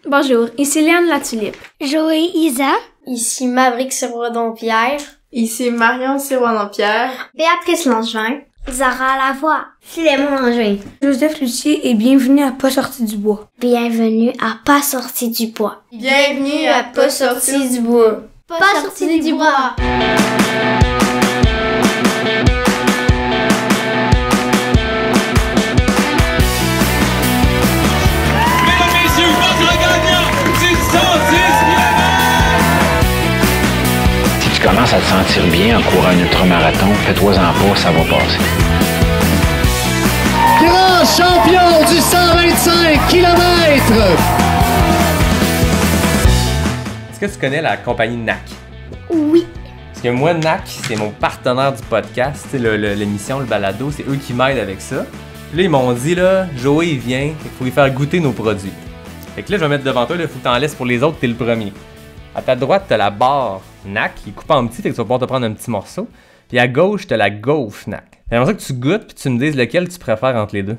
Bonjour, ici Léane Latulippe. Joé Isa. Ici Maverick Sirois-Dompierre. Ici Marion Sirois-Dompierre. Béatrice Langevin. Zara Lavoie. Philémon Langevin. Joseph Lucier et bienvenue à Pas sorti du bois. Bienvenue à Pas sorti du bois. Bienvenue à Pas sorti du bois. Pas sorti du bois. Si tu commences à te sentir bien en courant un ultramarathon, fais-toi-en pas, ça va passer. Grand champion du 125 km! Est-ce que tu connais la compagnie NAC? Oui. Parce que moi, NAC, c'est mon partenaire du podcast, c'est l'émission, le balado, c'est eux qui m'aident avec ça. Puis là, ils m'ont dit, là, Joey, il vient, il faut lui faire goûter nos produits. Fait que là, je vais mettre devant toi, il faut que t'en laisses pour les autres, t'es le premier. À ta droite, t'as la barre NAC, qui est coupée en petits, fait que tu vas pouvoir te prendre un petit morceau. Puis à gauche, t'as la gaufre NAC. J'aimerais ça que tu goûtes, puis tu me dises lequel tu préfères entre les deux.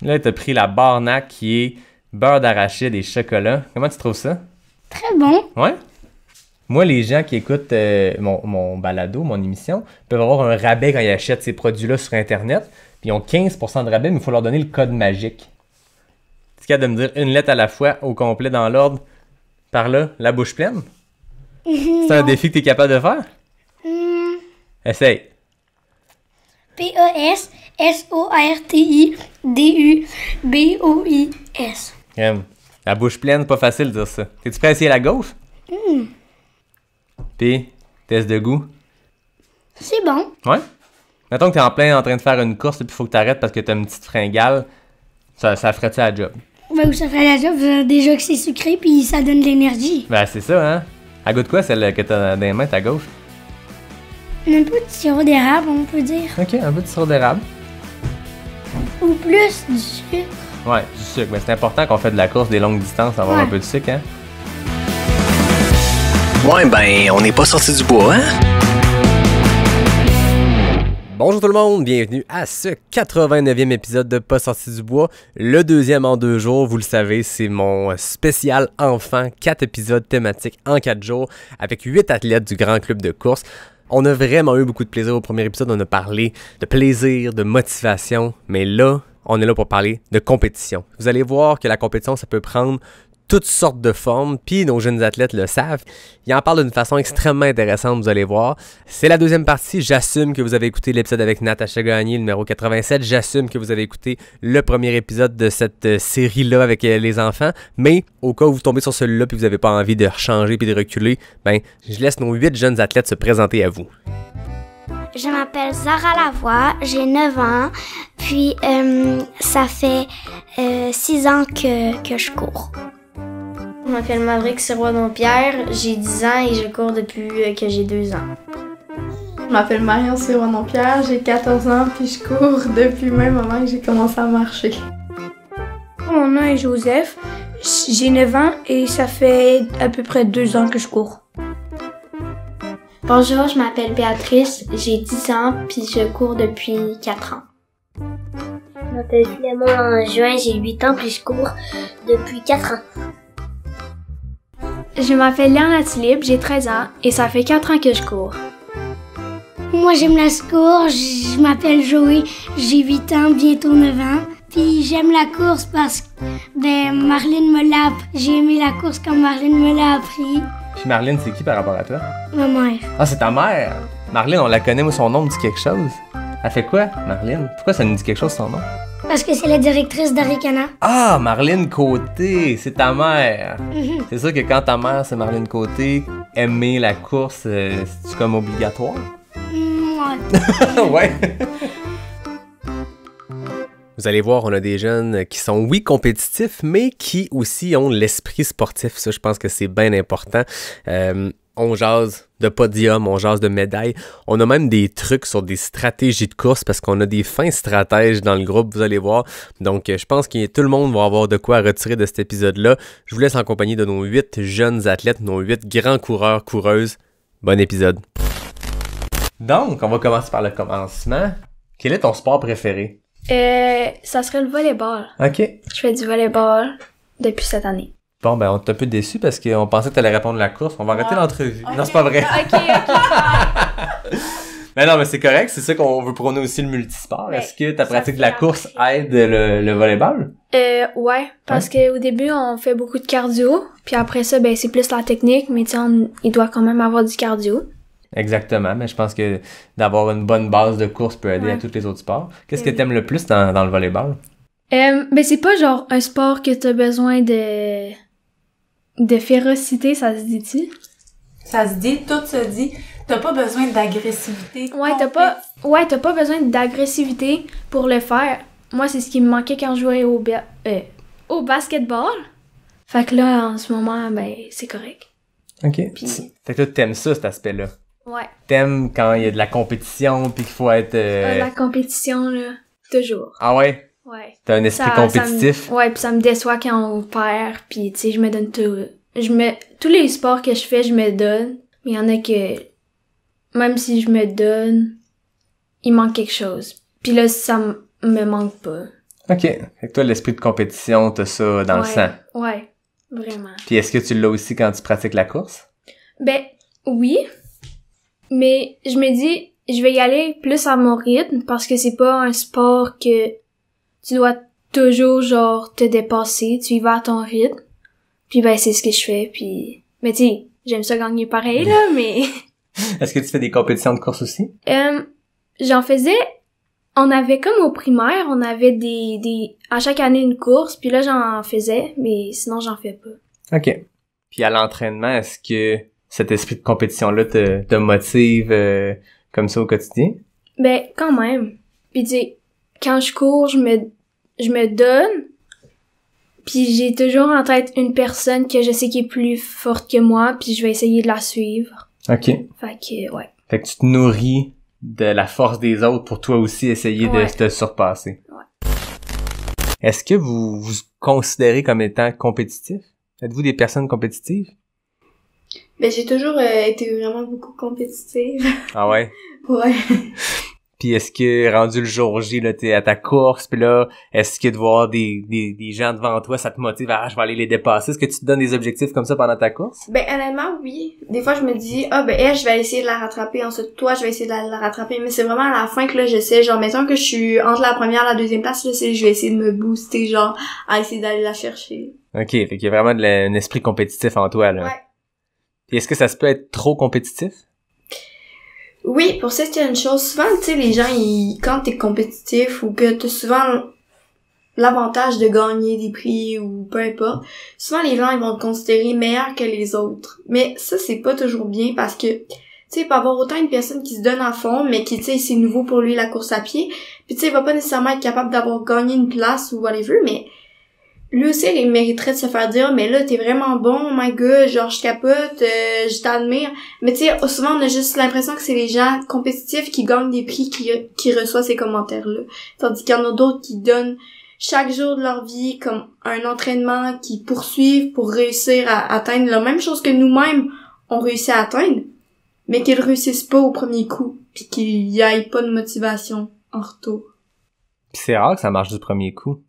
Là, t'as pris la barre NAC qui est beurre d'arachide et chocolat. Comment tu trouves ça? Très bon. Ouais? Moi, les gens qui écoutent mon balado, mon émission, peuvent avoir un rabais quand ils achètent ces produits-là sur Internet. Puis ils ont 15% de rabais, mais il faut leur donner le code magique. Tu es capable de me dire une lettre à la fois, au complet, dans l'ordre, par là, la bouche pleine? C'est un défi que tu es capable de faire? Essaye. P-E-S-S-O-R-T-I-D-U-B-O-I-S. La bouche pleine, pas facile de dire ça. T'es-tu prêt à essayer la gaufre? Puis, test de goût. C'est bon. Ouais? Mettons que t'es en train de faire une course et puis faut que t'arrêtes parce que t'as une petite fringale. Ça ferait-tu la job? Ben, ça ferait la job. Déjà que c'est sucré, puis ça donne de l'énergie. Ben, c'est ça, hein? Elle goûte quoi, celle que t'as dans les mains, ta gaufre? Un peu de sirop d'érable, on peut dire. Ok, un peu de sirop d'érable. Ou plus du sucre. Ouais, du sucre. Mais c'est important qu'on fait de la course des longues distances, avoir un peu de sucre, hein? Ouais, ben, on n'est pas sorti du bois, hein? Bonjour tout le monde, bienvenue à ce 89e épisode de Pas sorti du bois, le deuxième en 2 jours, vous le savez, c'est mon spécial enfant, 4 épisodes thématiques en 4 jours, avec 8 athlètes du grand club de course. On a vraiment eu beaucoup de plaisir au premier épisode, on a parlé de plaisir, de motivation, mais là, on est là pour parler de compétition. Vous allez voir que la compétition, ça peut prendre toutes sortes de formes, puis nos jeunes athlètes le savent. Ils en parlent d'une façon extrêmement intéressante, vous allez voir. C'est la deuxième partie. J'assume que vous avez écouté l'épisode avec Natacha Gagné, numéro 87. J'assume que vous avez écouté le premier épisode de cette série-là avec les enfants. Mais au cas où vous tombez sur celui-là puis vous n'avez pas envie de changer puis de reculer, ben, je laisse nos 8 jeunes athlètes se présenter à vous. Je m'appelle Zara Lavoie, j'ai 9 ans, puis ça fait 6 ans que je cours. Je m'appelle Maverick Sirois-Dompierre, j'ai 10 ans et je cours depuis que j'ai 2 ans. Je m'appelle Marion Sirois-Dompierre, j'ai 14 ans puis je cours depuis le même moment que j'ai commencé à marcher. Mon nom est Joseph, j'ai 9 ans et ça fait à peu près 2 ans que je cours. Bonjour, je m'appelle Béatrice, j'ai 10 ans puis je cours depuis 4 ans. Je m'appelle Philémon Langevin, j'ai 8 ans puis je cours depuis 4 ans. Je m'appelle Léane Latulippe, j'ai 13 ans et ça fait 4 ans que je cours. Moi, j'aime la course, je m'appelle Joé, j'ai 8 ans, bientôt 9 ans. Puis j'aime la course parce que, Marlène me l'a appris. J'ai aimé la course quand Marlène me l'a appris. Puis Marlène, c'est qui par rapport à toi? Ma mère. Ah, c'est ta mère! Marlène, on la connaît, moi, son nom me dit quelque chose. Elle fait quoi, Marlène? Pourquoi ça nous dit quelque chose, son nom? Parce que c'est la directrice d'Aricana. Ah, Marlène Côté, c'est ta mère. C'est sûr que quand ta mère, c'est Marlène Côté, aimer la course, c'est-tu comme obligatoire? Ouais. Ouais. Vous allez voir, on a des jeunes qui sont, oui, compétitifs, mais qui aussi ont l'esprit sportif. Ça, je pense que c'est bien important. On jase de podium, on jase de médailles. On a même des trucs sur des stratégies de course parce qu'on a des fins stratèges dans le groupe, vous allez voir. Donc, je pense que tout le monde va avoir de quoi retirer de cet épisode-là. Je vous laisse en compagnie de nos 8 jeunes athlètes, nos 8 grands coureurs, coureuses. Bon épisode. Donc, on va commencer par le commencement. Quel est ton sport préféré? Ça serait le volleyball. OK. Je fais du volleyball depuis cette année. Bon, ben, on est un peu déçus parce qu'on pensait que t'allais répondre la course. On va arrêter l'entrevue. Okay. Non, c'est pas vrai. OK. Mais non, mais c'est correct. C'est ça qu'on veut prôner aussi le multisport. Ouais, Est-ce que ta ça pratique de fait la course après. aide le volleyball? Ouais, parce qu'au début, on fait beaucoup de cardio. Puis après ça, ben, c'est plus la technique. Mais tu sais, il doit quand même avoir du cardio. Exactement. Mais je pense que d'avoir une bonne base de course peut aider Ouais. à tous les autres sports. Qu'est-ce que t'aimes le plus dans le volleyball? Ben, c'est pas genre un sport que t'as besoin de férocité, ça se dit-tu? Ça se dit, tout se dit. T'as pas besoin d'agressivité. Ouais, t'as pas besoin d'agressivité pour le faire. Moi, c'est ce qui me manquait quand je jouais au basketball. Fait que là, en ce moment, ben, c'est correct. OK. Puis- Fait que toi, t'aimes ça, cet aspect-là. Ouais. T'aimes quand il y a de la compétition puis qu'il faut être... La compétition, là, toujours. Ah ouais? Ouais. T'as un esprit compétitif? Ouais, puis ça me déçoit quand on perd, puis tu sais, je me donne tout. Tous les sports que je fais, je me donne. Mais il y en a que, même si je me donne, il manque quelque chose. Puis là, ça me manque pas. OK. Fait que toi, l'esprit de compétition, t'as ça dans le sang. Ouais, vraiment. Puis est-ce que tu l'as aussi quand tu pratiques la course? Ben, oui. Mais je me dis, je vais y aller plus à mon rythme parce que c'est pas un sport que tu dois toujours, genre, te dépasser. Tu y vas à ton rythme. Puis ben, c'est ce que je fais. Puis, mais tu sais, j'aime ça gagner pareil, là, mais... Est-ce que tu fais des compétitions de course aussi? J'en faisais... On avait comme au primaire, on avait à chaque année une course, puis là j'en faisais, mais sinon j'en fais pas. OK. Puis à l'entraînement, est-ce que cet esprit de compétition-là te motive comme ça au quotidien? Ben, quand même. Puis tu sais, quand je cours, je me donne, puis j'ai toujours en tête une personne que je sais qui est plus forte que moi, puis je vais essayer de la suivre. OK. Fait que, ouais. Fait que tu te nourris de la force des autres pour toi aussi essayer de Ouais. te surpasser. Ouais. Est-ce que vous vous considérez comme étant compétitif? Êtes-vous des personnes compétitives? Ben, j'ai toujours été vraiment beaucoup compétitive. Ah ouais? Ouais. Puis est-ce que rendu le jour J, là, t'es à ta course, puis là, est-ce que de voir des gens devant toi, ça te motive à je vais aller les dépasser? Est-ce que tu te donnes des objectifs comme ça pendant ta course? Ben, honnêtement, oui. Des fois, je me dis, elle, je vais aller essayer de la rattraper. Ensuite, toi, je vais essayer de la rattraper. Mais c'est vraiment à la fin que là, j'essaie. Genre, mettons que je suis entre la première et la deuxième place, là, je vais essayer de me booster, genre, à essayer d'aller la chercher. OK, fait qu'il y a vraiment un esprit compétitif en toi, là. Ouais. Puis est-ce que ça se peut être trop compétitif? Oui, pour ça, c'est une chose. Souvent, tu sais, les gens, quand t'es compétitif ou que t'as souvent l'avantage de gagner des prix ou peu importe, souvent les gens, ils vont te considérer meilleur que les autres. Mais ça, c'est pas toujours bien parce que, tu sais, il peut y avoir autant une personne qui se donne à fond, mais qui, tu sais, c'est nouveau pour lui la course à pied. Puis, tu sais, il va pas nécessairement être capable d'avoir gagné une place ou whatever, mais lui aussi, il mériterait de se faire dire, mais là, t'es vraiment bon, oh my god, genre, je capote, je t'admire. Mais tu sais, souvent, on a juste l'impression que c'est les gens compétitifs qui gagnent des prix qui reçoivent ces commentaires-là. Tandis qu'il y en a d'autres qui donnent chaque jour de leur vie comme un entraînement, qui poursuivent pour réussir à atteindre la même chose que nous-mêmes, on réussit à atteindre, mais qu'ils réussissent pas au premier coup, puis qu'il y ait pas de motivation en retour. Puis c'est rare que ça marche du premier coup.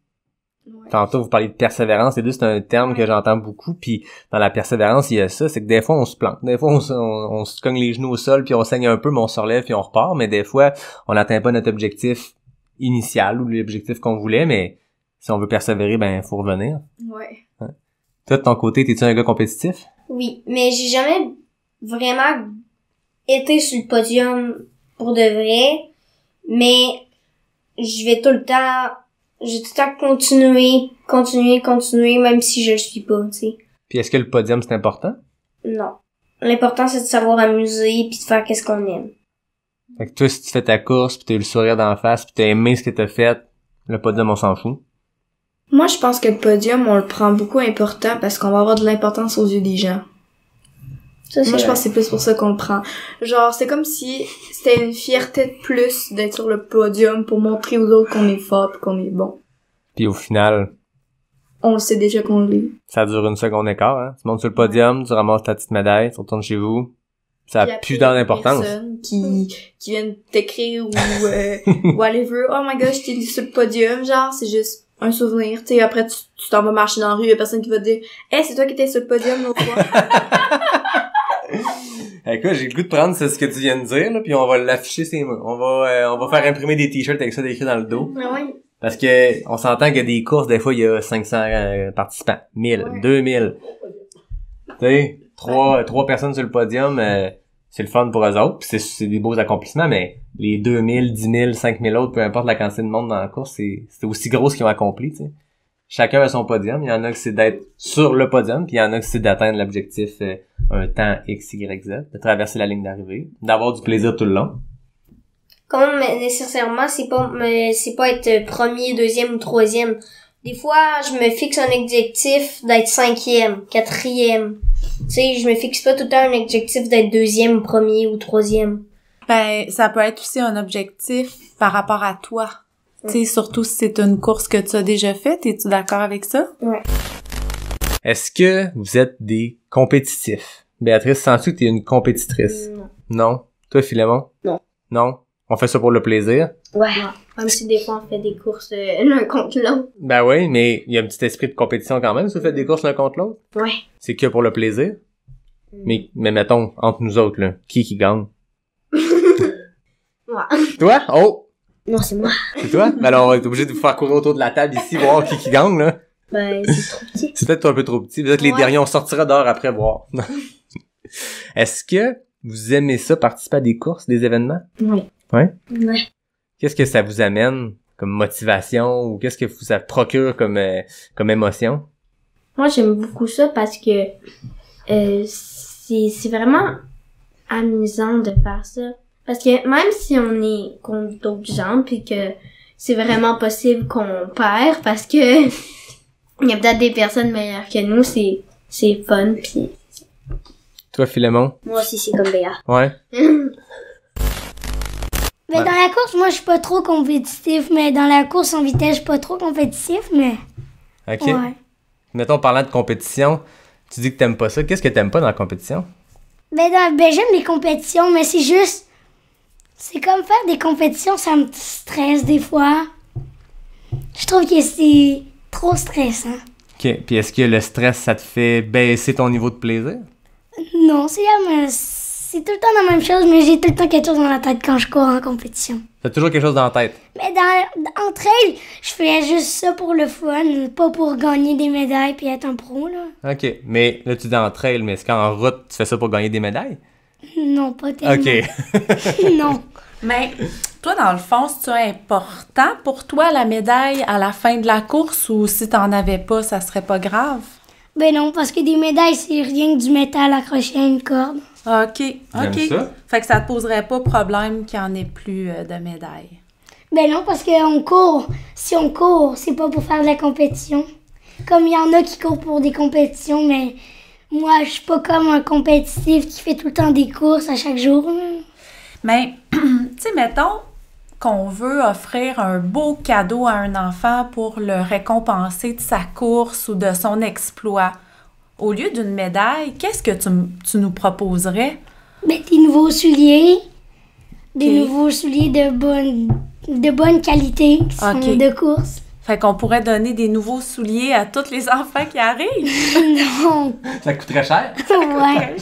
Ouais. Tantôt, vous parlez de persévérance, et deux, c'est un terme que j'entends beaucoup, puis dans la persévérance, il y a ça, c'est que des fois, on se plante. Des fois, on se cogne les genoux au sol, puis on saigne un peu, mais on se relève, puis on repart, mais des fois, on n'atteint pas notre objectif initial, ou l'objectif qu'on voulait, mais si on veut persévérer, ben, faut revenir. Ouais. Toi, de ton côté, t'es-tu un gars compétitif? Oui, mais j'ai jamais vraiment été sur le podium pour de vrai, mais je vais tout le temps continuer, même si je le suis pas, tu sais. Puis est-ce que le podium, c'est important? Non. L'important, c'est de savoir amuser puis de faire qu'est-ce qu'on aime. Fait que toi, si tu fais ta course, puis t'as eu le sourire d'en face, puis t'as aimé ce que t'as fait, le podium, on s'en fout. Moi, je pense que le podium, on le prend beaucoup important parce qu'on va avoir de l'importance aux yeux des gens. Ça, Moi, je pense que c'est plus pour ça qu'on le prend. Genre, c'est comme si c'était une fierté de plus d'être sur le podium pour montrer aux autres qu'on est fort pis qu'on est bon. Puis au final, On le sait déjà qu'on l'est. ça dure une seconde et quart, hein. Tu montes sur le podium, tu ramasses ta petite médaille, tu retournes chez vous, Ça a Puis plus après, d'importance. personne qui viennent t'écrire ou whatever. Oh my god, je t'ai lu sur le podium, genre, c'est juste un souvenir. Tu sais, après, tu t'en vas marcher dans la rue, y a personne qui va te dire « Hey, c'est toi qui étais sur le podium l'autre fois. » Écoute, j'ai le goût de prendre ce que tu viens de dire, là, puis on va l'afficher sur les murs. On va faire imprimer des t-shirts avec ça écrit dans le dos. Mais oui. Parce que on s'entend qu'il y a des courses, des fois, il y a 500 participants, 1000, 2000. Tu sais, trois personnes sur le podium, c'est le fun pour eux autres, pis c'est des beaux accomplissements, mais les 2000, 10 000, 5000 autres, peu importe la quantité de monde dans la course, c'est aussi gros ce qu'ils ont accompli, tu sais. Chacun a son podium. Il y en a que c'est d'être sur le podium, puis il y en a que c'est d'atteindre l'objectif un temps X, Y, Z, de traverser la ligne d'arrivée, d'avoir du plaisir tout le long. Comme nécessairement, c'est pas être premier, deuxième ou troisième. Des fois, je me fixe un objectif d'être 5e, 4e. Tu sais, je me fixe pas tout le temps un objectif d'être 2e, premier ou 3e. Ben, ça peut être aussi un objectif par rapport à toi. Tu sais, surtout si c'est une course que tu as déjà faite. Es-tu d'accord avec ça? Ouais. Est-ce que vous êtes des compétitifs? Béatrice, sens-tu que t'es une compétitrice? Non. Non? Toi, Philémon? Non. Non? On fait ça pour le plaisir? Ouais. Même si des fois on fait des courses l'un contre l'autre. Ben oui, mais il y a un petit esprit de compétition quand même si vous faites des courses l'un contre l'autre. Ouais. C'est que pour le plaisir. Mais mettons, entre nous autres, là, qui gagne? Ouais. Toi? Oh! Non, c'est moi. C'est toi? Ben alors, on va être obligé de vous faire courir autour de la table ici, voir qui gagne, là. Ben, c'est trop petit. C'est peut-être un peu trop petit. Peut-être les derniers, on sortira dehors après voir. Est-ce que vous aimez ça, participer à des courses, des événements? Oui. Ouais? Ouais. Qu'est-ce que ça vous amène comme motivation ou qu'est-ce que ça procure comme émotion? Moi, j'aime beaucoup ça parce que c'est vraiment amusant de faire ça. Parce que même si on est contre d'autres gens pis que c'est vraiment possible qu'on perd parce que il y a peut-être des personnes meilleures que nous, c'est fun pis... Toi, Philémon? Moi aussi, c'est comme Béa. Ouais? Mais dans la course, moi, je suis pas trop compétitif. Mais dans la course en vitesse, je suis pas trop compétitif, mais... OK. Ouais. Mettons, parlant de compétition, tu dis que t'aimes pas ça. Qu'est-ce que t'aimes pas dans la compétition? Ben j'aime les compétitions, mais c'est juste... C'est comme faire des compétitions, ça me stresse des fois. Je trouve que c'est trop stressant. OK. Puis est-ce que le stress, ça te fait baisser ton niveau de plaisir? Non, c'est tout le temps la même chose, mais j'ai tout le temps quelque chose dans la tête quand je cours en compétition. T'as toujours quelque chose dans la tête? Mais entre elles, je fais juste ça pour le fun, pas pour gagner des médailles puis être un pro, là. OK. Mais là, tu dis en trail, mais est-ce qu'en route, tu fais ça pour gagner des médailles? Non, pas tellement. OK. Non. Mais toi, dans le fond, c'est important pour toi la médaille à la fin de la course ou si t'en avais pas, ça serait pas grave? Ben non, parce que des médailles, c'est rien que du métal accroché à une corde. OK. J'aime ça. Fait que ça te poserait pas problème qu'il y en ait plus de médailles. Ben non, parce qu'on court. Si on court, c'est pas pour faire de la compétition. Comme il y en a qui courent pour des compétitions, mais moi, je suis pas comme un compétitif qui fait tout le temps des courses à chaque jour, là. Mais, tu sais, mettons qu'on veut offrir un beau cadeau à un enfant pour le récompenser de sa course ou de son exploit. Au lieu d'une médaille, qu'est-ce que tu nous proposerais? Ben, des nouveaux souliers. Des Ok. nouveaux souliers de bonne qualité qui sont Ok. de course. Fait qu'on pourrait donner des nouveaux souliers à tous les enfants qui arrivent. Non. Ça coûterait cher? Ouais.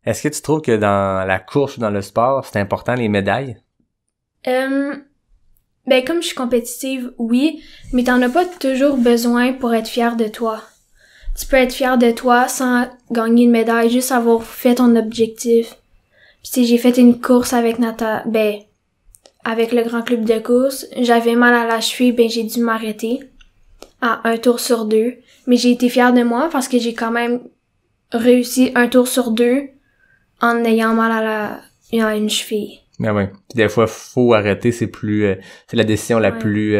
Est-ce que tu trouves que dans la course ou dans le sport, c'est important les médailles? Ben, comme je suis compétitive, oui, mais t'en as pas toujours besoin pour être fier de toi. Tu peux être fier de toi sans gagner une médaille, juste avoir fait ton objectif. Puis si j'ai fait une course avec avec le grand club de course, j'avais mal à la cheville, ben j'ai dû m'arrêter à 1 tour sur 2. Mais j'ai été fière de moi parce que j'ai quand même réussi 1 tour sur 2 en ayant mal à une cheville. Ah ouais. Puis des fois, faut arrêter, c'est la décision la Ouais. plus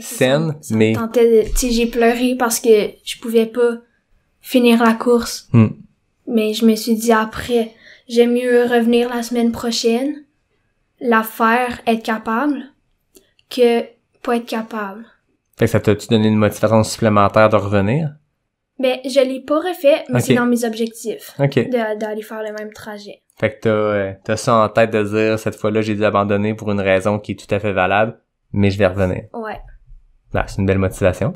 saine, Ça mais... me tentait tu sais, j'ai pleuré parce que je pouvais pas finir la course. Mais je me suis dit après, j'aime mieux revenir la semaine prochaine, la faire, être capable, que pas être capable. Fait que ça t'a-tu donné une motivation supplémentaire de revenir? Ben, je l'ai pas refait, mais Ok. c'est dans mes objectifs. OK. D'aller faire le même trajet. Fait que t'as ça en tête de dire, cette fois-là, j'ai dû abandonner pour une raison qui est tout à fait valable, mais je vais revenir. Ouais. Ben, c'est une belle motivation.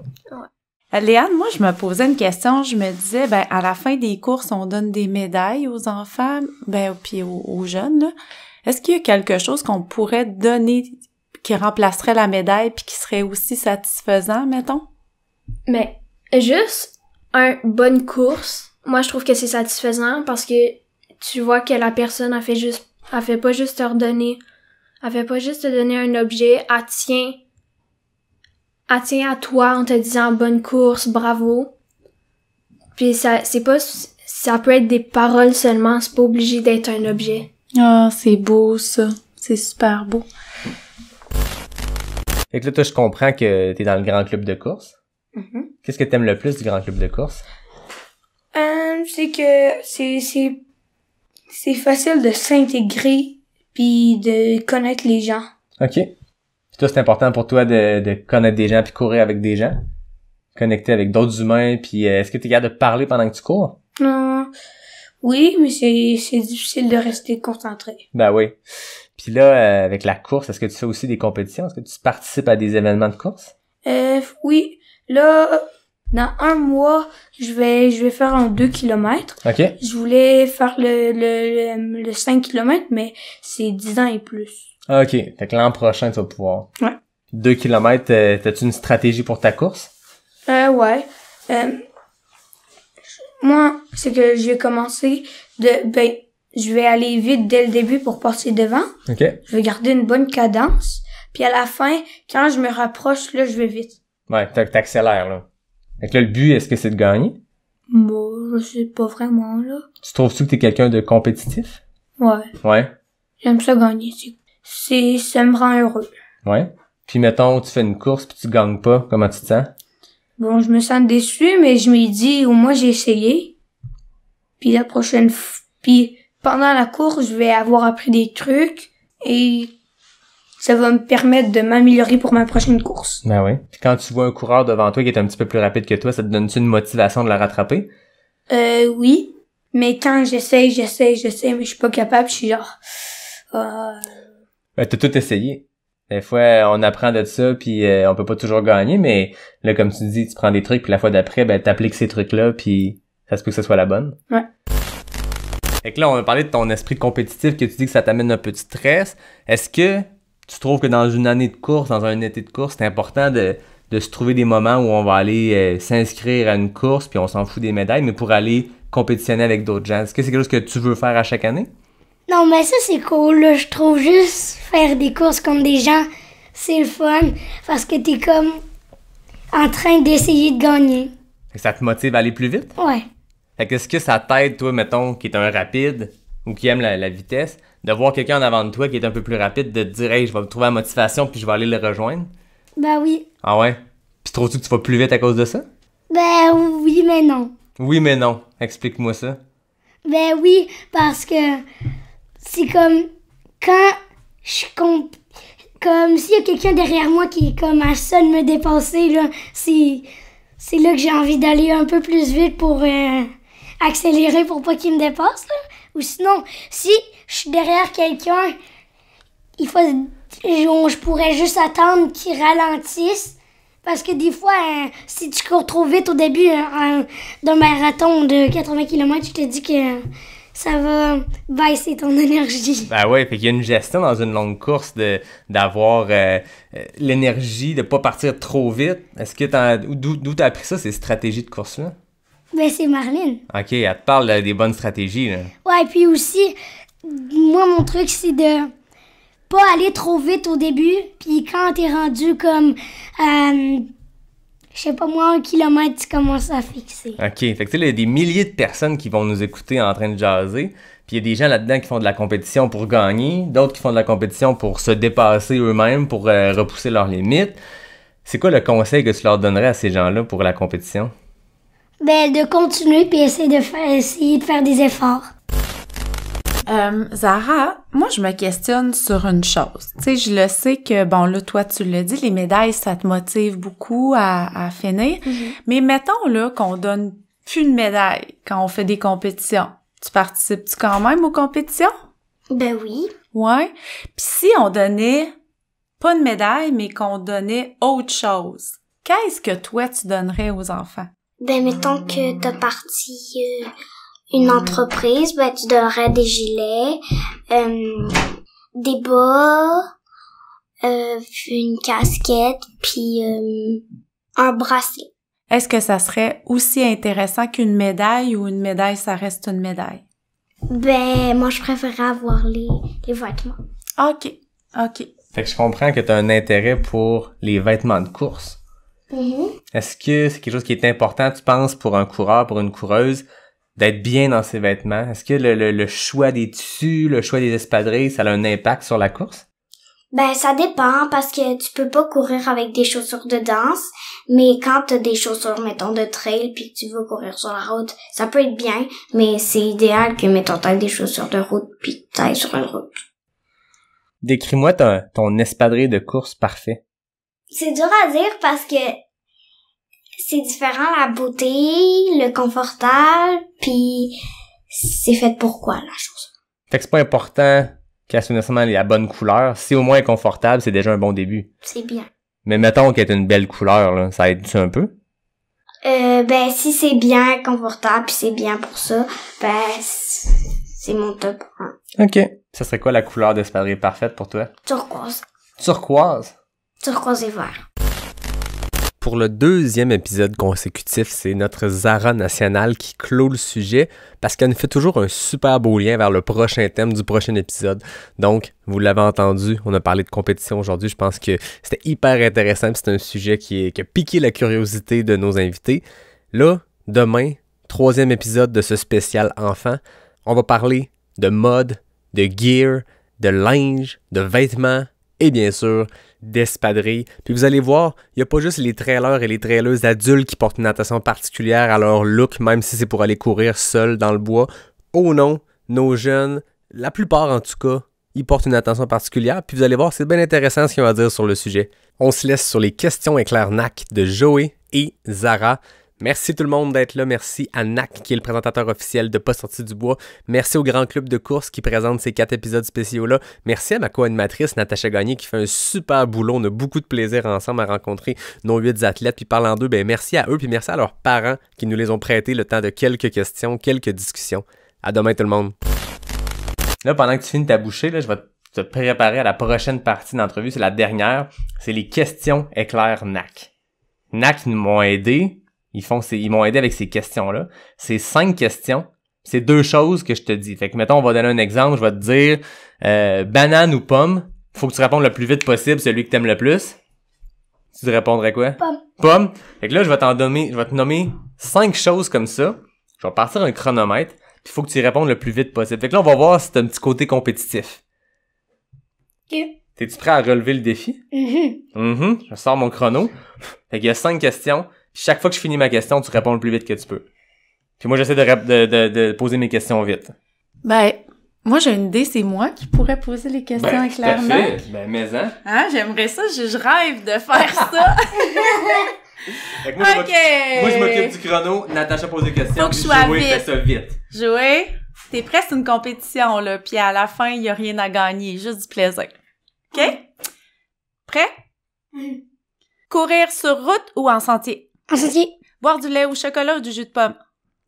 Léane, moi, je me posais une question. Je me disais, ben, à la fin des courses, on donne des médailles aux enfants, ben, puis aux jeunes, là. Est-ce qu'il y a quelque chose qu'on pourrait donner qui remplacerait la médaille puis qui serait aussi satisfaisant, mettons? Mais juste une bonne course, moi je trouve que c'est satisfaisant parce que tu vois que la personne elle fait pas juste te redonner, elle fait pas juste te donner un objet, elle tient à toi en te disant bonne course, bravo. Puis ça peut être des paroles seulement, c'est pas obligé d'être un objet. Ah, c'est beau, ça. C'est super beau. Fait que là, toi, je comprends que t'es dans le grand club de course. Mhm. Qu'est-ce que t'aimes le plus du grand club de course? C'est que c'est facile de s'intégrer puis de connaître les gens. OK. Puis toi, c'est important pour toi de connaître des gens puis courir avec des gens? Connecter avec d'autres humains, puis est-ce que t'es capable de parler pendant que tu cours? Oui, mais c'est difficile de rester concentré. Ben oui. Puis là, avec la course, est-ce que tu fais aussi des compétitions? Est-ce que tu participes à des événements de course? Oui. Là, dans 1 mois, je vais faire un 2 km. OK. Je voulais faire le 5 km, mais c'est 10 ans et plus. OK. Fait que l'an prochain, tu vas pouvoir. Ouais. 2 km, t'as-tu une stratégie pour ta course? Ouais. Moi, c'est que j'ai commencé je vais aller vite dès le début pour passer devant. OK. Je vais garder une bonne cadence. Puis à la fin, quand je me rapproche, là, je vais vite. Ouais, t'accélères, là. Fait que là, le but, est-ce que c'est de gagner? Bon, je sais pas vraiment, là. Tu trouves-tu que t'es quelqu'un de compétitif? Ouais. Ouais. J'aime ça gagner. Ça me rend heureux. Ouais. Puis mettons, tu fais une course puis tu gagnes pas, comment tu te sens? Bon, je me sens déçu, mais je me dis, au moins, j'ai essayé. Puis la prochaine puis pendant la course, je vais avoir appris des trucs et ça va me permettre de m'améliorer pour ma prochaine course. Ben oui. Puis quand tu vois un coureur devant toi qui est un petit peu plus rapide que toi, ça te donne-tu une motivation de le rattraper? Oui. Mais quand j'essaie, mais je suis pas capable, je suis genre... Ben, t'as tout essayé. Des fois, on apprend de ça, puis on peut pas toujours gagner, mais là, comme tu dis, tu prends des trucs, puis la fois d'après, ben t'appliques ces trucs-là, puis ça se peut que ce soit la bonne. Ouais. Fait que là, on va parler de ton esprit compétitif, que tu dis que ça t'amène un peu de stress. Est-ce que tu trouves que dans une année de course, dans un été de course, c'est important de se trouver des moments où on va aller s'inscrire à une course, puis on s'en fout des médailles, mais pour aller compétitionner avec d'autres gens? Est-ce que c'est quelque chose que tu veux faire à chaque année? Non, mais ça, c'est cool, là. Je trouve juste faire des courses contre des gens, c'est le fun. Parce que t'es comme en train d'essayer de gagner. Fait que ça te motive à aller plus vite? Ouais. Fait que est-ce que ça t'aide, toi, mettons, qui est un rapide ou qui aime la vitesse, de voir quelqu'un en avant de toi qui est un peu plus rapide, de te dire « Hey, je vais me trouver la motivation puis je vais aller le rejoindre? Ben oui. » Ah ouais? Puis trouves-tu que tu vas plus vite à cause de ça? Ben oui, mais non. Oui, mais non. Explique-moi ça. Ben oui, parce que c'est comme quand je suis comme s'il y a quelqu'un derrière moi qui est comme à ça de me dépasser, là, c'est là que j'ai envie d'aller un peu plus vite pour accélérer pour pas qu'il me dépasse, là. Ou sinon, si je suis derrière quelqu'un, je pourrais juste attendre qu'il ralentisse. Parce que des fois, si tu cours trop vite au début d'un marathon de 80 km, je te dis que ça va baisser ton énergie. Ben ouais, fait qu'il y a une gestion dans une longue course d'avoir l'énergie, de pas partir trop vite. Est-ce que d'où t'as appris ça, ces stratégies de course-là? Ben c'est Marlène. OK, elle te parle des bonnes stratégies, là. Ouais, puis aussi, moi, mon truc, c'est de pas aller trop vite au début, puis quand t'es rendu comme, je sais pas moi, 1 kilomètre, tu commences à fixer. OK, fait que tu sais, il y a des milliers de personnes qui vont nous écouter en train de jaser, puis il y a des gens là-dedans qui font de la compétition pour gagner, d'autres qui font de la compétition pour se dépasser eux-mêmes, pour repousser leurs limites. C'est quoi le conseil que tu leur donnerais à ces gens-là pour la compétition? Ben, de continuer, puis essayer de faire des efforts. Zara, moi, je me questionne sur une chose. Tu sais, je le sais que, bon, là, toi, tu l'as dit, les médailles, ça te motive beaucoup à finir. Mm-hmm. Mais mettons, là, qu'on donne plus de médailles quand on fait des compétitions, tu participes-tu quand même aux compétitions? Ben oui. Ouais. Puis si on donnait pas de médaille, mais qu'on donnait autre chose, qu'est-ce que toi, tu donnerais aux enfants? Ben, mettons que t'as parti une entreprise, ben, tu donnerais des gilets, des bas, une casquette, puis un bracelet. Est-ce que ça serait aussi intéressant qu'une médaille ou une médaille, ça reste une médaille? Ben, moi, je préférerais avoir les vêtements. OK. Fait que je comprends que tu as un intérêt pour les vêtements de course. Mm-hmm. Est-ce que c'est quelque chose qui est important, tu penses, pour un coureur, pour une coureuse, d'être bien dans ses vêtements? Est-ce que le choix des tissus, le choix des espadrilles, ça a un impact sur la course? Ben, ça dépend, parce que tu peux pas courir avec des chaussures de danse, mais quand t'as des chaussures, mettons, de trail, puis que tu veux courir sur la route, ça peut être bien, mais c'est idéal que, mettons, t'aies des chaussures de route, puis que t'ailles sur une route. Décris-moi ton espadrille de course parfait. C'est dur à dire parce que c'est différent la beauté, le confortable, puis c'est fait pour quoi, la chose. Fait que c'est pas important qu'elle soit nécessairement la bonne couleur. Si au moins elle est confortable, c'est déjà un bon début. C'est bien. Mais mettons qu'elle est une belle couleur, là, ça aide-tu un peu? Ben, si c'est bien confortable, puis c'est bien pour ça, ben, c'est mon top 1. OK. Ça serait quoi la couleur d'espadrille parfaite pour toi? Turquoise. Turquoise? Turquoise et vert. Pour le deuxième épisode consécutif, c'est notre Zara nationale qui clôt le sujet parce qu'elle nous fait toujours un super beau lien vers le prochain thème du prochain épisode. Donc, vous l'avez entendu, on a parlé de compétition aujourd'hui. Je pense que c'était hyper intéressant. C'est un sujet qui a piqué la curiosité de nos invités. Là, demain, troisième épisode de ce spécial enfant, on va parler de mode, de gear, de linge, de vêtements et bien sûr d'espadrilles. Puis vous allez voir, il n'y a pas juste les trailers et les traileuses adultes qui portent une natation particulière à leur look, même si c'est pour aller courir seul dans le bois. Oh non, nos jeunes, la plupart en tout cas, ils portent une attention particulière. Puis vous allez voir, c'est bien intéressant ce qu'ils ont à dire sur le sujet. On se laisse sur les questions éclairs NAC de Joey et Zara. Merci tout le monde d'être là. Merci à NAC qui est le présentateur officiel de Pas sorti du bois. Merci au Grand Club de course qui présente ces 4 épisodes spéciaux-là. Merci à ma co-animatrice Natacha Gagné qui fait un super boulot. On a beaucoup de plaisir ensemble à rencontrer nos 8 athlètes. Puis parlant d'eux, ben merci à eux puis merci à leurs parents qui nous les ont prêtés le temps de quelques questions, quelques discussions. À demain tout le monde. Là, pendant que tu finis ta bouchée, là, je vais te préparer à la prochaine partie d'entrevue. C'est la dernière. C'est les questions éclairs NAC. NAC nous m'ont aidé. Ils m'ont aidé avec ces questions-là. C'est 5 questions. C'est 2 choses que je te dis. Fait que, mettons, on va donner un exemple. Je vais te dire, banane ou pomme. Faut que tu répondes le plus vite possible, celui que t'aimes le plus. Tu te répondrais quoi? Pomme. Pomme. Fait que là, je vais te nommer 5 choses comme ça. Je vais partir un chronomètre. Puis il faut que tu y répondes le plus vite possible. Fait que là, on va voir si t'as un petit côté compétitif. OK. T'es-tu prêt à relever le défi? Je sors mon chrono. Fait qu'il y a 5 questions. Chaque fois que je finis ma question, tu réponds le plus vite que tu peux. Puis moi, j'essaie de poser mes questions vite. Ben, moi, j'ai une idée, c'est moi qui pourrais poser les questions éclairement. Ben, mais Hein, j'aimerais ça, je rêve de faire ça. Fait que moi, je m'occupe du chrono, Natacha pose des questions, faut que je sois vite. Fais ça vite. Joey, t'es prêt, c'est une compétition, là, puis à la fin, il y a rien à gagner, juste du plaisir. OK? Prêt? Courir sur route ou en sentier? En sentier. Boire du lait au chocolat ou du jus de pomme?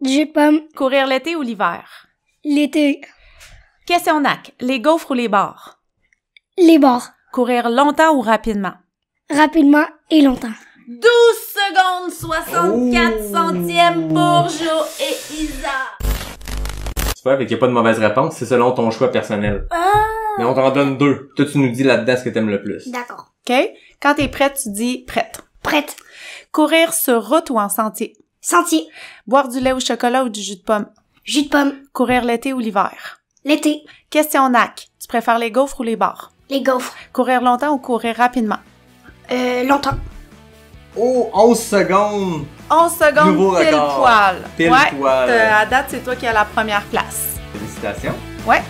Du jus de pomme. Courir l'été ou l'hiver? L'été. Question NAC. Les gaufres ou les bars? Les bords. Courir longtemps ou rapidement? Rapidement et longtemps. 12 secondes 64 centièmes pour Jo et Isa. Tu vois, avec qu'il n'y a pas de mauvaise réponse, c'est selon ton choix personnel. Mais on t'en donne 2. Toi, tu nous dis là-dedans ce que t'aimes le plus. D'accord. OK? Quand t'es prête, tu dis prête. Prête. Courir sur route ou en sentier? Sentier. Boire du lait au chocolat ou du jus de pomme? Jus de pomme. Courir l'été ou l'hiver? L'été. Question NAC. Tu préfères les gaufres ou les bars? Les gaufres. Courir longtemps ou courir rapidement? Longtemps. Oh, 11 secondes! 11 secondes Nouveau pile record. poil. Pile ouais, poil. À date, c'est toi qui as la première place. Félicitations. Ouais.